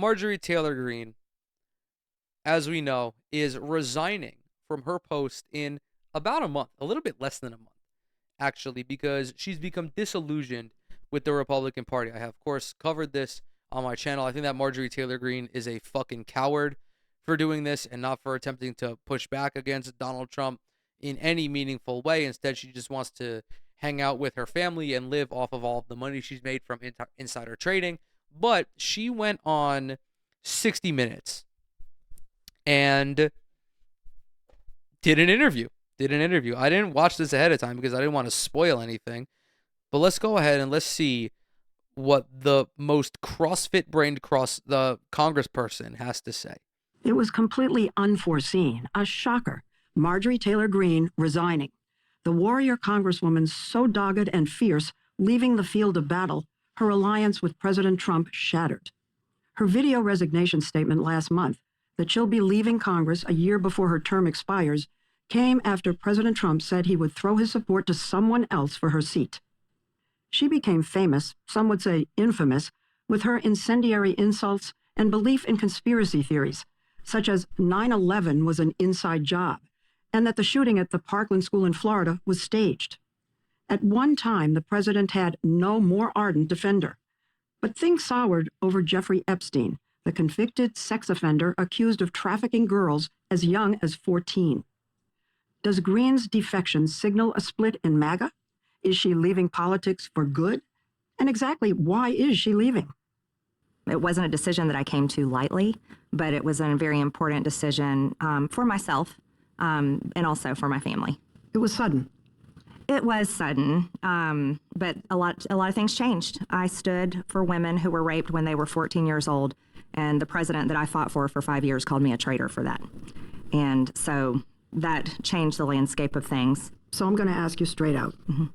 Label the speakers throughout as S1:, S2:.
S1: Marjorie Taylor Greene, as we know, is resigning from her post in about a month, a little bit less than a month, actually, because she's become disillusioned with the Republican Party. I have, of course, covered this on my channel. I think that Marjorie Taylor Greene is a fucking coward for doing this and not for attempting to push back against Donald Trump in any meaningful way. Instead, she just wants to hang out with her family and live off of all of the money she's made from insider trading. But she went on 60 Minutes and did an interview. I didn't watch this ahead of time because I didn't want to spoil anything. But let's go ahead and let's see what the most CrossFit-brained the congressperson has to say.
S2: It was completely unforeseen, a shocker. Marjorie Taylor Greene resigning. The warrior congresswoman so dogged and fierce, leaving the field of battle, her alliance with President Trump shattered. Her video resignation statement last month, that she'll be leaving Congress a year before her term expires, came after President Trump said he would throw his support to someone else for her seat. She became famous, some would say infamous, with her incendiary insults and belief in conspiracy theories, such as 9/11 was an inside job, and that the shooting at the Parkland School in Florida was staged. At one time, the president had no more ardent defender. But things soured over Jeffrey Epstein, the convicted sex offender accused of trafficking girls as young as 14. Does Greene's defection signal a split in MAGA? Is she leaving politics for good? And exactly why is she leaving?
S3: It wasn't a decision that I came to lightly, but it was a very important decision for myself and also for my family.
S2: It was sudden.
S3: It was sudden, but a lot of things changed. I stood for women who were raped when they were 14 years old, and the president that I fought for 5 years called me a traitor for that. And so that changed the landscape of things.
S2: So I'm going to ask you straight out.
S3: Mm-hmm.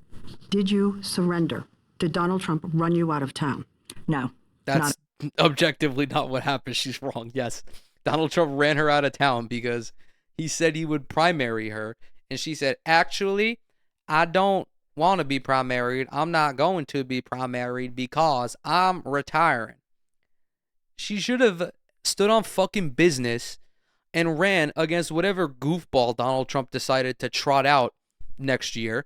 S2: Did you surrender? Did Donald Trump run you out of town?
S3: No.
S1: That's objectively not what happened. She's wrong. Yes. Donald Trump ran her out of town because he said he would primary her. And she said, actually, I don't want to be primaried. I'm not going to be primaried because I'm retiring. She should have stood on fucking business and ran against whatever goofball Donald Trump decided to trot out next year.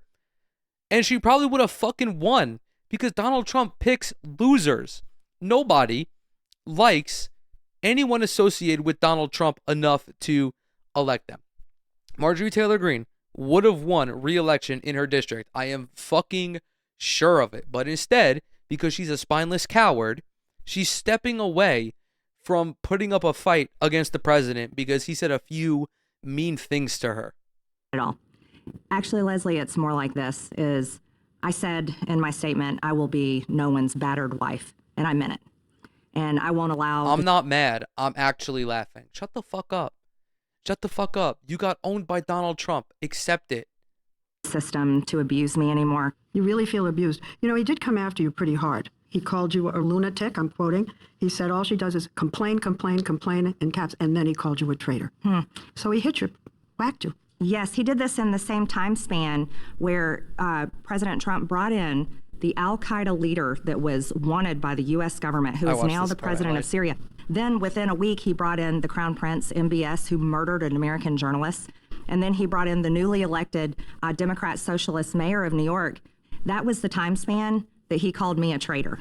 S1: And she probably would have fucking won because Donald Trump picks losers. Nobody likes anyone associated with Donald Trump enough to elect them. Marjorie Taylor Greene would have won re-election in her district. I am fucking sure of it. But instead, because she's a spineless coward, she's stepping away from putting up a fight against the president because he said a few mean things to her.
S3: At all. Actually, Leslie, it's more like this, is I said in my statement, I will be no one's battered wife, and I meant it. And I won't allow...
S1: I'm not mad. I'm actually laughing. Shut the fuck up. Shut the fuck up. You got owned by Donald Trump. Accept it.
S3: ...system to abuse me anymore.
S2: You really feel abused. You know, he did come after you pretty hard. He called you a lunatic, I'm quoting. He said all she does is complain in caps, and then he called you a traitor. So he hit you, whacked you.
S3: Yes, he did this in the same time span where President Trump brought in the al-Qaeda leader that was wanted by the U.S. government, who is now the president of Syria. Then within a week, he brought in the Crown Prince, MBS, who murdered an American journalist. And then he brought in the newly elected Democrat socialist mayor of New York. That was the time span that he called me a traitor.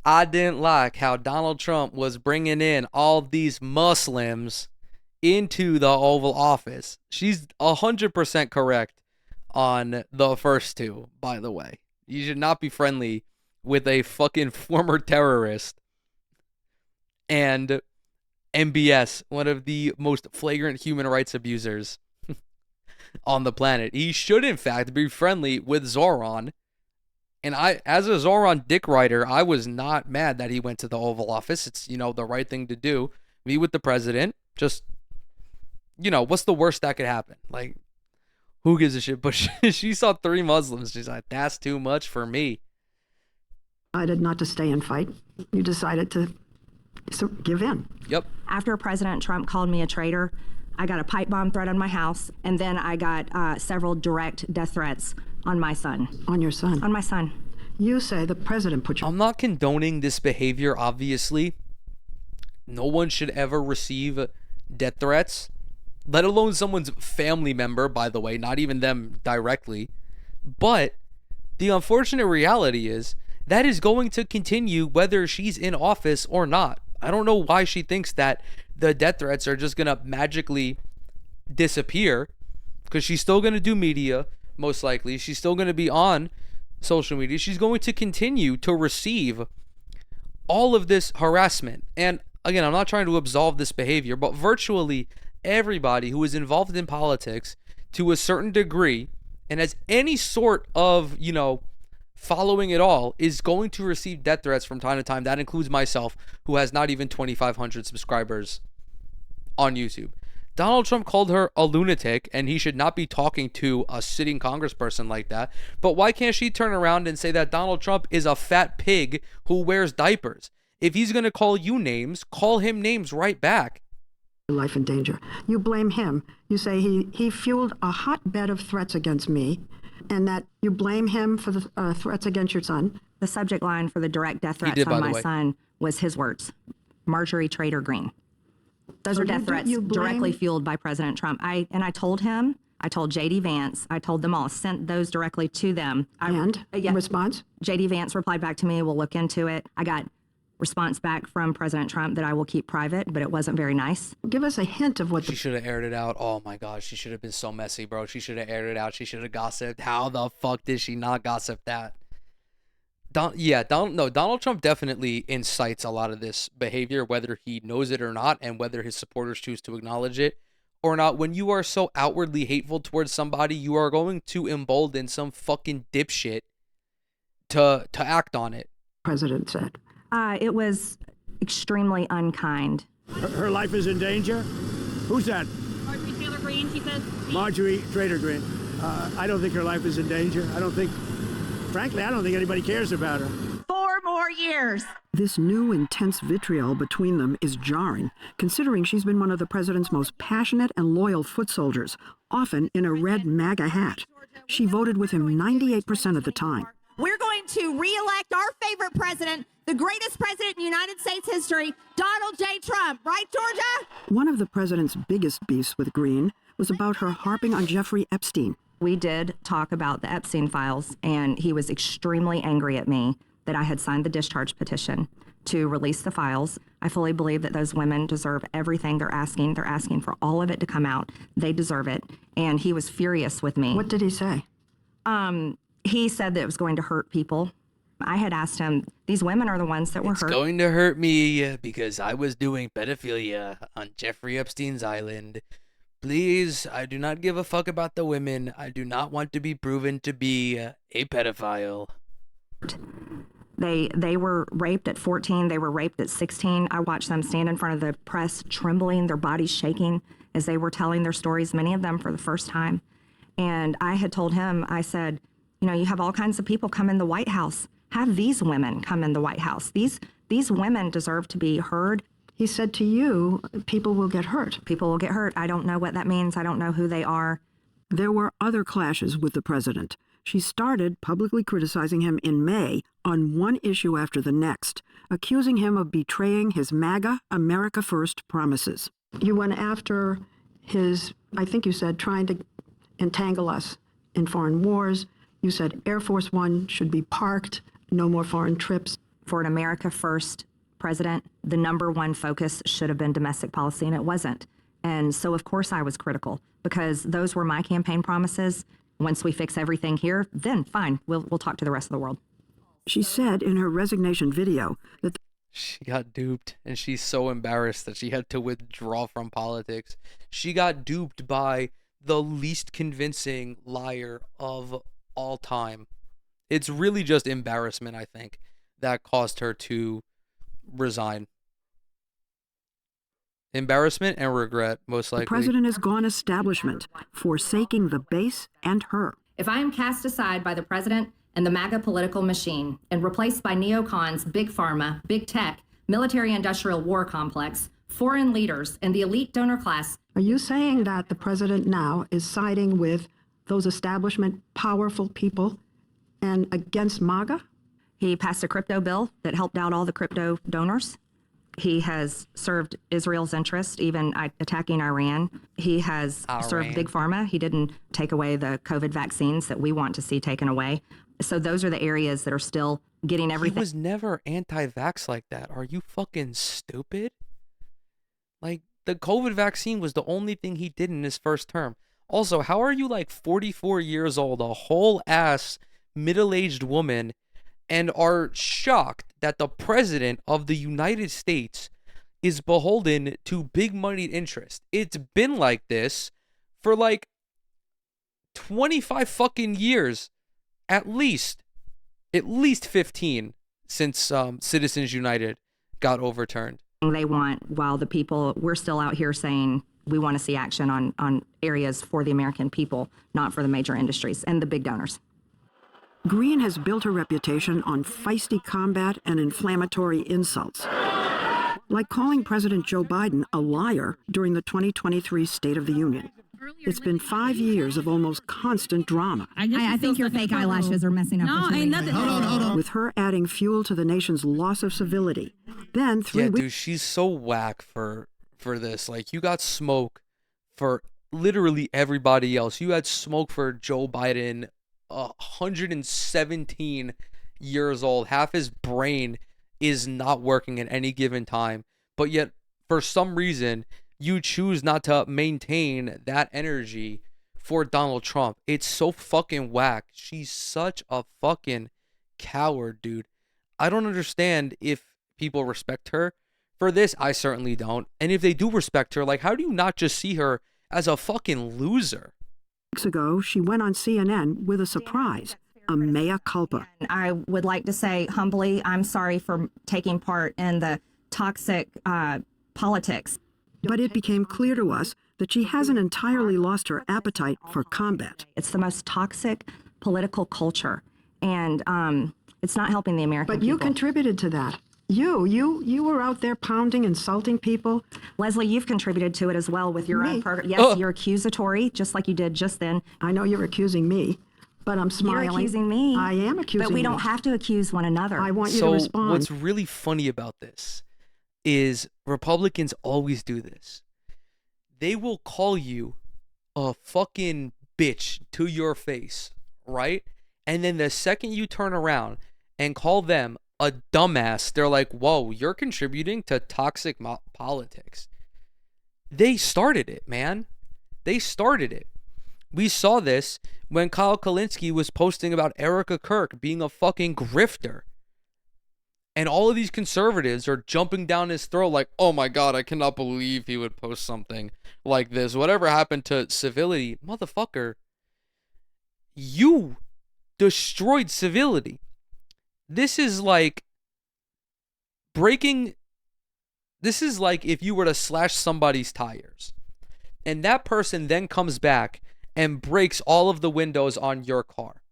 S1: I didn't like how Donald Trump was bringing in all these Muslims into the Oval Office. She's 100% correct on the first two, by the way. You should not be friendly with a fucking former terrorist and MBS, one of the most flagrant human rights abusers on the planet. He should, in fact, be friendly with Zoran. And I, as a Zoran dick rider, I was not mad that he went to the Oval Office. It's, the right thing to do. Meet with the president. Just, what's the worst that could happen? Like, who gives a shit? But she saw 3 Muslims. She's like, that's too much for me.
S2: I decided not to stay and fight. You decided to give in.
S1: Yep.
S3: After President Trump called me a traitor, I got a pipe bomb threat on my house, and then I got several direct death threats on my son.
S2: On your son?
S3: On my son.
S2: You say the president put you...
S1: I'm not condoning this behavior, obviously, No one should ever receive death threats, let alone someone's family member, by the way, not even them directly. But the unfortunate reality is that is going to continue whether she's in office or not. I don't know why she thinks that the death threats are just going to magically disappear, because she's still going to do media, most likely. She's still going to be on social media. She's going to continue to receive all of this harassment. And again, I'm not trying to absolve this behavior, but virtually everybody who is involved in politics to a certain degree and has any sort of, following it all is going to receive death threats from time to time. That includes myself, who has not even 2,500 subscribers on YouTube. Donald Trump called her a lunatic, and he should not be talking to a sitting congressperson like that. But why can't she turn around and say that Donald Trump is a fat pig who wears diapers? If he's going to call you names, call him names right back.
S2: Life in danger. You blame him. You say he fueled a hotbed of threats against me, and that you blame him for the threats against your son.
S3: The subject line for the direct death threats on my son was his words, Marjorie Taylor Greene. Those are death threats directly fueled by President Trump. I told him, I told J.D. Vance, I told them all, sent those directly to them.
S2: Response?
S3: J.D. Vance replied back to me, we'll look into it. I got response back from President Trump that I will keep private, but it wasn't very nice.
S2: Give us a hint of what
S1: she should have aired it out. Oh my gosh, she should have been so messy, bro. She should have aired it out. She should have gossiped. How the fuck did she not gossip that? Donald Trump definitely incites a lot of this behavior, whether he knows it or not, and whether his supporters choose to acknowledge it or not. When you are so outwardly hateful towards somebody, you are going to embolden some fucking dipshit to act on it.
S2: President said.
S3: It was extremely unkind.
S4: Her life is in danger? Who's that?
S5: Marjorie Taylor Greene, she said.
S4: Marjorie Taylor Greene. I don't think her life is in danger. Frankly, I don't think anybody cares about her.
S5: 4 more years.
S2: This new intense vitriol between them is jarring, considering she's been one of the president's most passionate and loyal foot soldiers, often in a red MAGA hat. She voted with him 98% of the time.
S5: We're going to re-elect our favorite president, the greatest president in United States history, Donald J. Trump. Right, Georgia?
S2: One of the president's biggest beefs with Greene was about her harping on Jeffrey Epstein.
S3: We did talk about the Epstein files, and he was extremely angry at me that I had signed the discharge petition to release the files. I fully believe that those women deserve everything they're asking. They're asking for all of it to come out. They deserve it. And he was furious with me.
S2: What did he say?
S3: He said that it was going to hurt people. I had asked him, these women are the ones that were hurt.
S1: It's going to hurt me because I was doing pedophilia on Jeffrey Epstein's island. Please, I do not give a fuck about the women. I do not want to be proven to be a pedophile.
S3: They were raped at 14. They were raped at 16. I watched them stand in front of the press, trembling, their bodies shaking as they were telling their stories, many of them for the first time. And I had told him, I said, you have all kinds of people come in the White House. Have these women come in the White House. These women deserve to be heard.
S2: He said to you, people will get hurt.
S3: People will get hurt. I don't know what that means. I don't know who they are.
S2: There were other clashes with the president. She started publicly criticizing him in May on one issue after the next, accusing him of betraying his MAGA, America First promises. You went after his, I think you said, trying to entangle us in foreign wars. You said Air Force One should be parked, no more foreign trips.
S3: For an America First president, the number one focus should have been domestic policy, and it wasn't. And so, of course, I was critical because those were my campaign promises. Once we fix everything here, then fine, we'll talk to the rest of the world.
S2: She said in her resignation video that
S1: she got duped, and she's so embarrassed that she had to withdraw from politics. She got duped by the least convincing liar of all time. It's really just embarrassment, I think, that caused her to resign. Embarrassment and regret, most likely.
S2: The president has gone establishment, forsaking the base and her.
S6: If I am cast aside by the president and the MAGA political machine and replaced by neocons, big pharma, big tech, military-industrial war complex, foreign leaders, and the elite donor class.
S2: Are you saying that the president now is siding with those establishment powerful people and against MAGA?
S3: He passed a crypto bill that helped out all the crypto donors. He has served Israel's interest, even attacking Iran. He has served Big Pharma. He didn't take away the COVID vaccines that we want to see taken away. So those are the areas that are still getting everything.
S1: He was never anti-vax like that. Are you fucking stupid? Like, the COVID vaccine was the only thing he did in his first term. Also, how are you like 44 years old, a whole ass middle-aged woman, and are shocked that the president of the United States is beholden to big moneyed interest? It's been like this for like 25 fucking years, at least 15 since Citizens United got overturned.
S3: They want, while the people, we're still out here saying we want to see action on areas for the American people, not for the major industries and the big donors.
S2: Greene has built her reputation on feisty combat and inflammatory insults, like calling President Joe Biden a liar during the 2023 State of the Union. It's been 5 years of almost constant drama.
S5: I think your fake eyelashes are messing up. No, ain't nothing.
S2: Hold on. With her adding fuel to the nation's loss of civility. Then 3 weeks.
S1: Dude, she's so whack for this. Like, you got smoke for literally everybody else. You had smoke for Joe Biden, 117 years old. Half his brain is not working at any given time. But yet, for some reason, you choose not to maintain that energy for Donald Trump. It's so fucking whack. She's such a fucking coward, dude. I don't understand if people respect her for this. I certainly don't. And if they do respect her, like, how do you not just see her as a fucking loser?
S2: Weeks ago, she went on CNN with a surprise, a mea culpa.
S3: I would like to say humbly, I'm sorry for taking part in the toxic politics.
S2: But it became clear to us that she hasn't entirely lost her appetite for combat.
S3: It's the most toxic political culture, and it's not helping the American people.
S2: But you contributed to that. You were out there pounding, insulting people.
S3: Leslie, you've contributed to it as well with your own program. Yes, you're accusatory, just like you did just then.
S2: I know you're accusing me, but I'm smiling.
S3: You're accusing me.
S2: I am accusing you.
S3: But we don't have to accuse one another.
S2: I want you to respond.
S1: So what's really funny about this is Republicans always do this. They will call you a fucking bitch to your face, right? And then the second you turn around and call them a dumbass, they're like, whoa, you're contributing to toxic politics. They started it, man. They started it. We saw this when Kyle Kalinske was posting about Erica Kirk being a fucking grifter. And all of these conservatives are jumping down his throat like, oh my God, I cannot believe he would post something like this. Whatever happened to civility? Motherfucker, you destroyed civility. This is like if you were to slash somebody's tires and that person then comes back and breaks all of the windows on your car.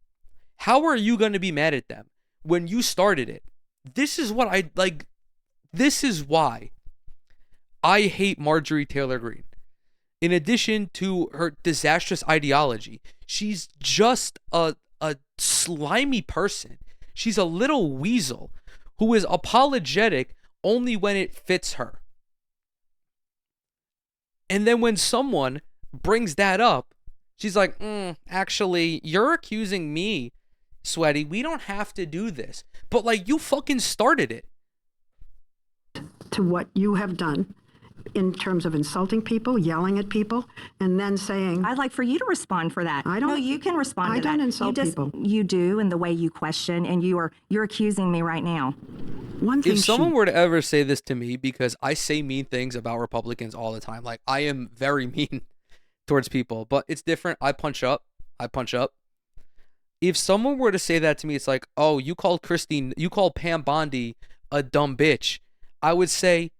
S1: How are you going to be mad at them when you started it? This is what I like. This is why I hate Marjorie Taylor Greene. In addition to her disastrous ideology, she's just a slimy person. She's a little weasel who is apologetic only when it fits her. And then when someone brings that up, she's like, actually, you're accusing me, Sweaty. We don't have to do this. But, like, you fucking started it.
S2: To what you have done in terms of insulting people, yelling at people, and then saying...
S3: I'd like for you to respond for that.
S2: I don't...
S3: No, you can respond to that.
S2: I don't insult people.
S3: You do in the way you question, and you're accusing me right now.
S2: One thing
S1: if someone were to ever say this to me, because I say mean things about Republicans all the time, like, I am very mean towards people, but it's different. I punch up. If someone were to say that to me, it's like, oh, you called Pam Bondi a dumb bitch. I would say,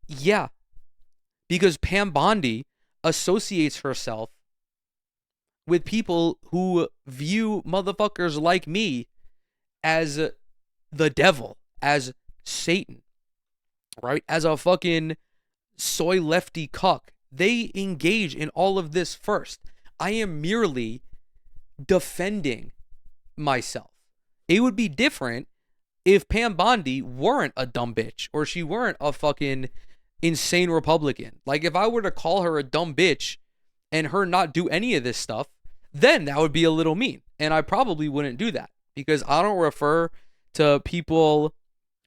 S1: yeah, because Pam Bondi associates herself with people who view motherfuckers like me as the devil, as Satan, right? As a fucking soy lefty cuck. They engage in all of this first. I am merely defending myself. It would be different if Pam Bondi weren't a dumb bitch or she weren't a fucking insane Republican. Like, if I were to call her a dumb bitch and her not do any of this stuff, then that would be a little mean. And I probably wouldn't do that because I don't refer to people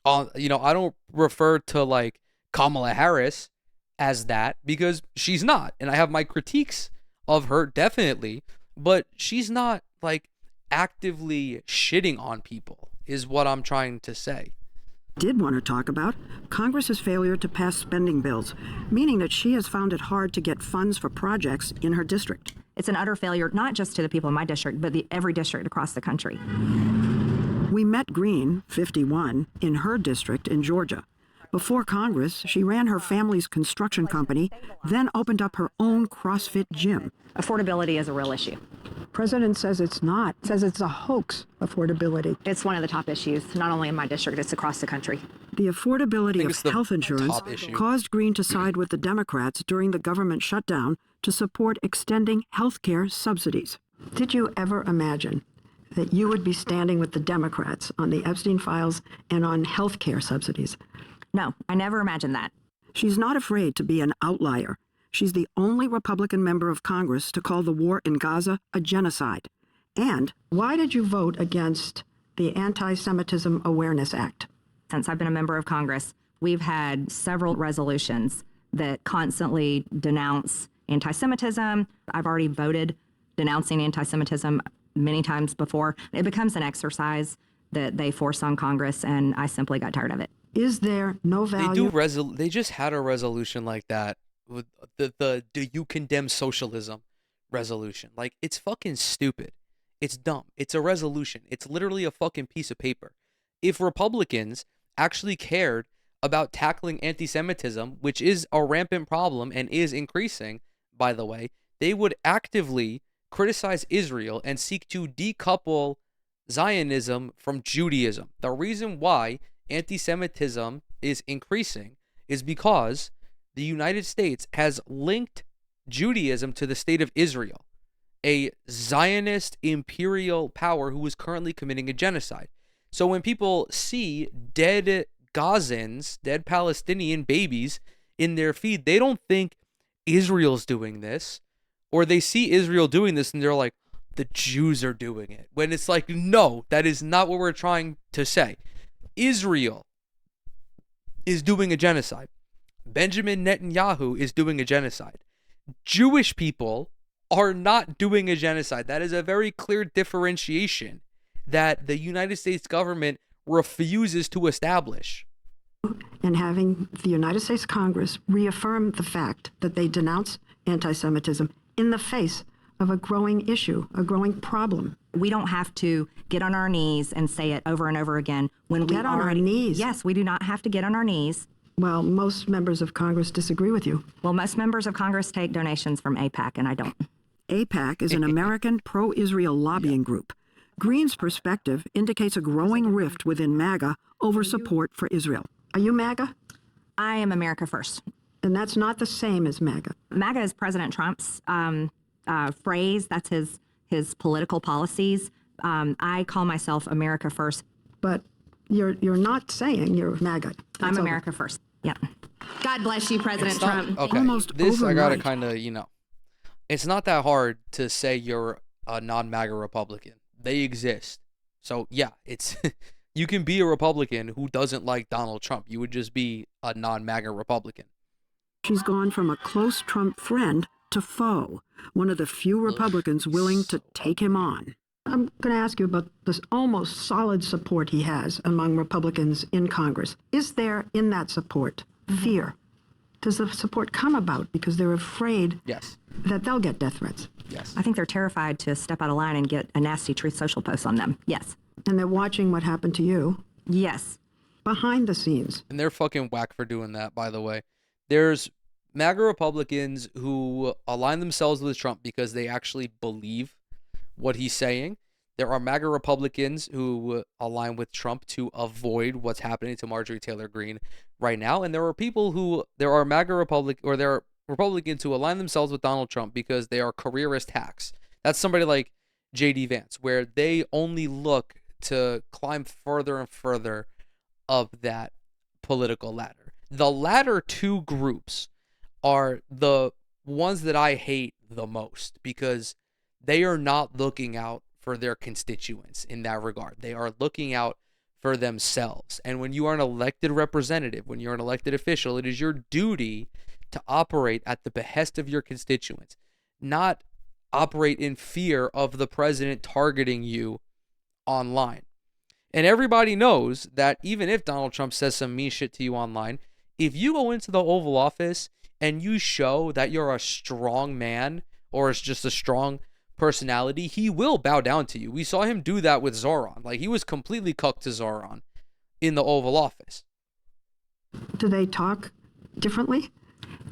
S1: on, I don't refer to like Kamala Harris as that because she's not. And I have my critiques of her, definitely, but she's not like actively shitting on people, is what I'm trying to say.
S2: Did want to talk about Congress's failure to pass spending bills, meaning that she has found it hard to get funds for projects in her district.
S3: It's an utter failure, not just to the people in my district, but every district across the country.
S2: We met Greene, 51, in her district in Georgia. Before Congress, she ran her family's construction company, then opened up her own CrossFit gym.
S3: Affordability is a real issue.
S2: President says it's not. Says it's a hoax, affordability.
S3: It's one of the top issues, not only in my district, it's across the country.
S2: The affordability of health insurance caused Greene to side with the Democrats during the government shutdown to support extending health care subsidies. Did you ever imagine that you would be standing with the Democrats on the Epstein files and on health care subsidies?
S3: No, I never imagined that.
S2: She's not afraid to be an outlier. She's the only Republican member of Congress to call the war in Gaza a genocide. And why did you vote against the Anti-Semitism Awareness Act?
S3: Since I've been a member of Congress, we've had several resolutions that constantly denounce anti-Semitism. I've already voted denouncing anti-Semitism many times before. It becomes an exercise that they force on Congress, and I simply got tired of it.
S2: Is there no value?
S1: They just had a resolution like that with the do you condemn socialism resolution. Like, it's fucking stupid. It's dumb. It's a resolution. It's literally a fucking piece of paper. If Republicans actually cared about tackling anti-Semitism, which is a rampant problem and is increasing, by the way, they would actively criticize Israel and seek to decouple Zionism from Judaism. The reason why anti-Semitism is increasing is because the United States has linked Judaism to the state of Israel, a Zionist imperial power who is currently committing a genocide. So when people see dead Gazans, dead Palestinian babies in their feed, they don't think Israel's doing this, or they see Israel doing this and they're like, the Jews are doing it. When it's like, no, that is not what we're trying to say. Israel is doing a genocide. Benjamin Netanyahu is doing a genocide. Jewish people are not doing a genocide. That is a very clear differentiation that the United States government refuses to establish.
S2: And having the United States Congress reaffirm the fact that they denounce anti-Semitism in the face of a growing issue, a growing problem.
S3: We don't have to get on our knees and say it over and over again. When
S2: Get on our knees?
S3: Yes, we do not have to get on our knees.
S2: Well, most members of Congress disagree with you.
S3: Well, most members of Congress take donations from AIPAC, and I don't.
S2: AIPAC is an American pro-Israel lobbying group. Greene's perspective indicates a growing rift within MAGA over support for Israel. Are you MAGA?
S3: I am America First.
S2: And that's not the same as MAGA.
S3: MAGA is President Trump's phrase. That's his political policies. I call myself America First.
S2: But you're not saying you're MAGA.
S3: I'm America First. Yep.
S5: God bless you, President Trump.
S1: Okay,
S2: Almost
S1: this
S2: overnight.
S1: I gotta kind of, it's not that hard to say you're a non-MAGA Republican. They exist. So yeah, it's you can be a Republican who doesn't like Donald Trump. You would just be a non-MAGA Republican.
S2: She's gone from a close Trump friend to foe, one of the few Republicans willing to take him on. I'm going to ask you about this almost solid support he has among Republicans in Congress. Is there in that support fear? Does the support come about because they're afraid
S1: Yes.
S2: that they'll get death threats?
S1: Yes.
S3: I think they're terrified to step out of line and get a nasty Truth Social post on them. Yes.
S2: And they're watching what happened to you
S3: Yes.
S2: behind the scenes.
S1: And they're fucking whack for doing that, by the way. There's MAGA Republicans who align themselves with Trump because they actually believe what he's saying. There are MAGA Republicans who align with Trump to avoid what's happening to Marjorie Taylor Greene right now. And there are MAGA there are Republicans who align themselves with Donald Trump because they are careerist hacks. That's somebody like J.D. Vance, where they only look to climb further and further up that political ladder. The latter two groups are the ones that I hate the most because they are not looking out for their constituents in that regard. They are looking out for themselves. And when you are an elected representative, when you're an elected official, it is your duty to operate at the behest of your constituents, not operate in fear of the president targeting you online. And everybody knows that even if Donald Trump says some mean shit to you online, if you go into the Oval Office and you show that you're a strong man or it's just a strong personality, he will bow down to you. We saw him do that with Zoran. Like, he was completely cucked to Zoran in the Oval Office.
S2: Do they talk differently?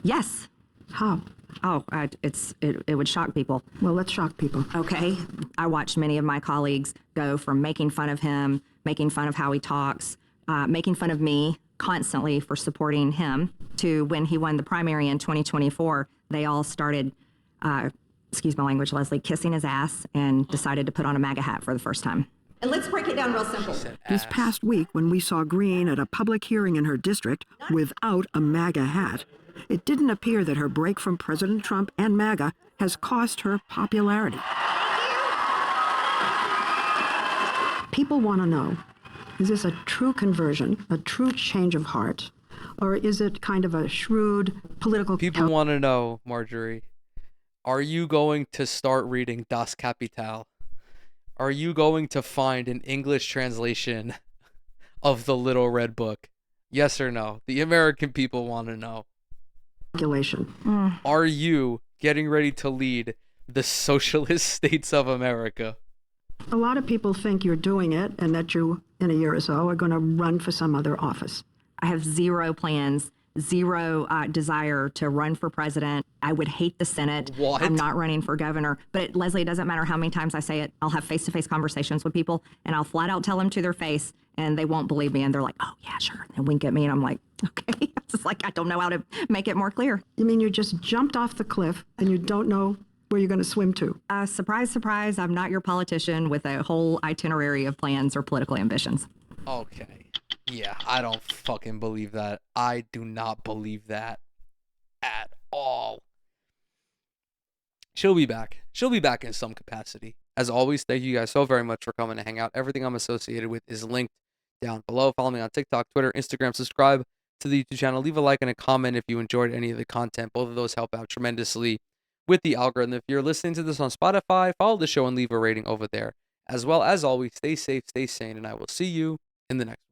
S3: Yes.
S2: How?
S3: Oh, it would shock people.
S2: Well, let's shock people.
S3: Okay. I watched many of my colleagues go from making fun of him, making fun of how he talks, making fun of me constantly for supporting him, to when he won the primary in 2024, they all started, excuse my language, Leslie, kissing his ass and decided to put on a MAGA hat for the first time.
S5: And let's break it down real simple.
S2: This past week, when we saw Greene at a public hearing in her district without a MAGA hat, it didn't appear that her break from President Trump and MAGA has cost her popularity. People want to know, is this a true conversion, a true change of heart, or is it kind of a shrewd political...
S1: People want to know, Marjorie, are you going to start reading Das Kapital? Are you going to find an English translation of the Little Red Book? Yes or no? The American people want to know. Are you getting ready to lead the socialist states of America?
S2: A lot of people think you're doing it and that you, in a year or so, are going to run for some other office.
S3: I have zero plans, zero desire to run for president. I would hate the Senate.
S1: What?
S3: I'm not running for governor. But Leslie, it doesn't matter how many times I say it. I'll have face-to-face conversations with people, and I'll flat out tell them to their face, and they won't believe me. And they're like, oh, yeah, sure. And wink at me, and I'm like, okay. It's just like, I don't know how to make it more clear.
S2: You mean you just jumped off the cliff and you don't know where you're going to swim to?
S3: Surprise, surprise, I'm not your politician with a whole itinerary of plans or political ambitions.
S1: Okay. Yeah, I don't fucking believe that. I do not believe that at all. She'll be back. She'll be back in some capacity. As always, thank you guys so very much for coming to hang out. Everything I'm associated with is linked down below. Follow me on TikTok, Twitter, Instagram. Subscribe to the YouTube channel. Leave a like and a comment if you enjoyed any of the content. Both of those help out tremendously with the algorithm. If you're listening to this on Spotify, follow the show and leave a rating over there. As well, as always, stay safe, stay sane, and I will see you in the next one.